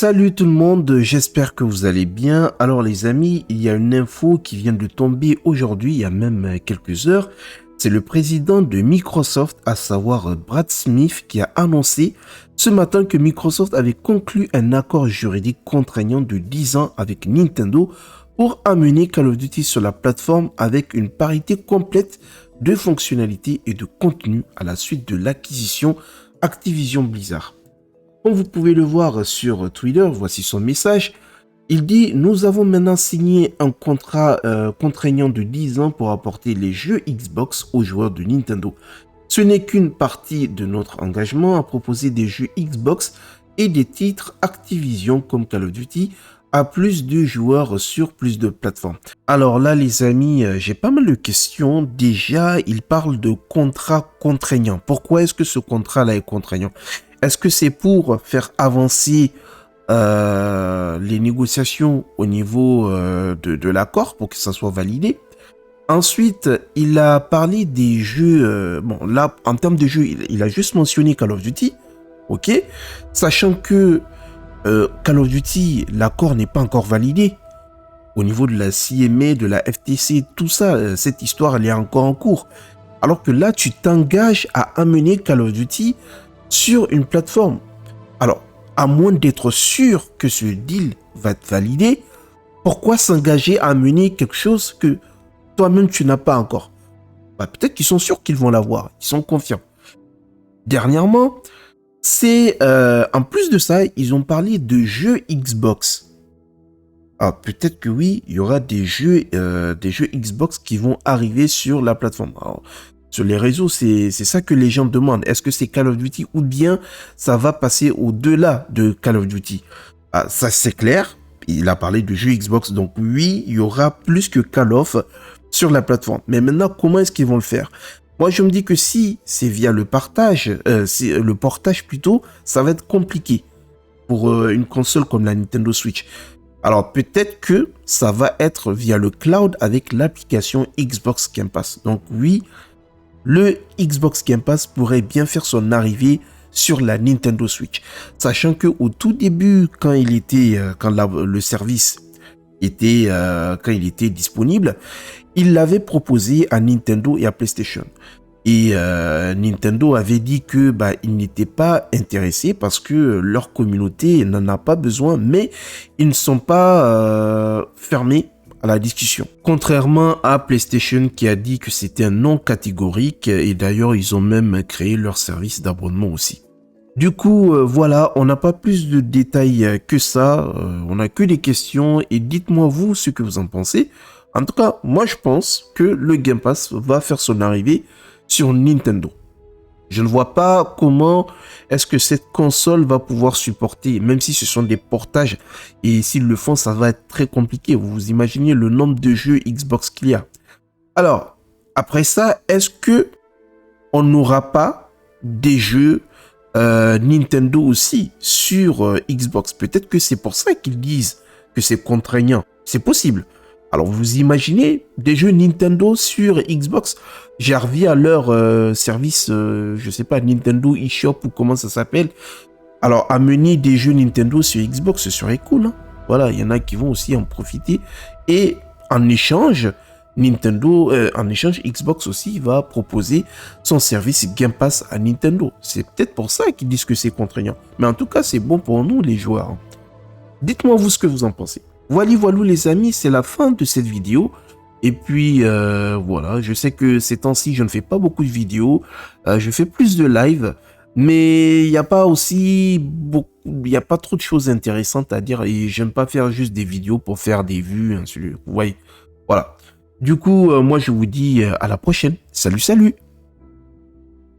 Salut tout le monde, j'espère que vous allez bien. Alors les amis, il y a une info qui vient de tomber aujourd'hui, il y a même quelques heures. C'est le président de Microsoft, à savoir Brad Smith, qui a annoncé ce matin que Microsoft avait conclu un accord juridique contraignant de 10 ans avec Nintendo pour amener Call of Duty sur la plateforme avec une parité complète de fonctionnalités et de contenu à la suite de l'acquisition Activision Blizzard. Comme vous pouvez le voir sur Twitter, voici son message. Il dit « Nous avons maintenant signé un contrat contraignant de 10 ans pour apporter les jeux Xbox aux joueurs de Nintendo. Ce n'est qu'une partie de notre engagement à proposer des jeux Xbox et des titres Activision comme Call of Duty à plus de joueurs sur plus de plateformes. » Alors là les amis, j'ai pas mal de questions. Déjà, il parle de contrat contraignant. Pourquoi est-ce que ce contrat-là est contraignant ? Est-ce que c'est pour faire avancer les négociations au niveau de l'accord pour que ça soit validé? Ensuite, il a parlé des jeux. Bon, là, en termes de jeux, il a juste mentionné Call of Duty. Ok. Sachant que Call of Duty, l'accord n'est pas encore validé. Au niveau de la CMA, de la FTC, tout ça, cette histoire, elle est encore en cours. Alors que là, tu t'engages à amener Call of Duty sur une plateforme. Alors, à moins d'être sûr que ce deal va être validé, pourquoi s'engager à mener quelque chose que toi-même tu n'as pas encore? Peut-être qu'ils sont sûrs qu'ils vont l'avoir, ils sont confiants. Dernièrement, en plus de ça, ils ont parlé de jeux Xbox. Peut-être que oui, il y aura des jeux Xbox qui vont arriver sur la plateforme. Alors, sur les réseaux, c'est ça que les gens demandent. Est-ce que c'est Call of Duty ou bien ça va passer au-delà de Call of Duty? Ça, c'est clair. Il a parlé de jeux Xbox. Donc oui, il y aura plus que Call of sur la plateforme. Mais maintenant, comment est-ce qu'ils vont le faire? Moi, je me dis que si c'est via le portage plutôt, ça va être compliqué pour une console comme la Nintendo Switch. Alors, peut-être que ça va être via le cloud avec l'application Xbox Game Pass. Donc oui, le Xbox Game Pass pourrait bien faire son arrivée sur la Nintendo Switch. Sachant que au tout début, quand le service était, quand il était disponible, il l'avait proposé à Nintendo et à PlayStation. Et Nintendo avait dit que ils n'étaient pas intéressés parce que leur communauté n'en a pas besoin, mais ils ne sont pas fermés à la discussion. Contrairement à PlayStation qui a dit que c'était un non catégorique, et d'ailleurs ils ont même créé leur service d'abonnement aussi. Du coup, voilà, on n'a pas plus de détails que ça, on n'a que des questions, et dites-moi vous ce que vous en pensez. En tout cas, moi je pense que le Game Pass va faire son arrivée sur Nintendo. Je ne vois pas comment est-ce que cette console va pouvoir supporter, même si ce sont des portages, et s'ils le font, ça va être très compliqué. Vous imaginez le nombre de jeux Xbox qu'il y a. Alors, après ça, est-ce que on n'aura pas des jeux Nintendo aussi sur Xbox? Peut-être que c'est pour ça qu'ils disent que c'est contraignant. C'est possible. Alors, vous imaginez des jeux Nintendo sur Xbox? J'ai revu à leur service, je sais pas, Nintendo eShop ou comment ça s'appelle. Alors, amener des jeux Nintendo sur Xbox, ce serait cool. Hein? Voilà, il y en a qui vont aussi en profiter. Et en échange, Xbox aussi va proposer son service Game Pass à Nintendo. C'est peut-être pour ça qu'ils disent que c'est contraignant. Mais en tout cas, c'est bon pour nous, les joueurs. Hein. Dites-moi vous ce que vous en pensez. Voilà les amis, c'est la fin de cette vidéo. Et puis voilà, je sais que ces temps-ci, je ne fais pas beaucoup de vidéos. Je fais plus de live. Mais il n'y a pas trop de choses intéressantes à dire. Et j'aime pas faire juste des vidéos pour faire des vues. Vous voyez, voilà. Du coup, moi je vous dis à la prochaine. Salut, salut!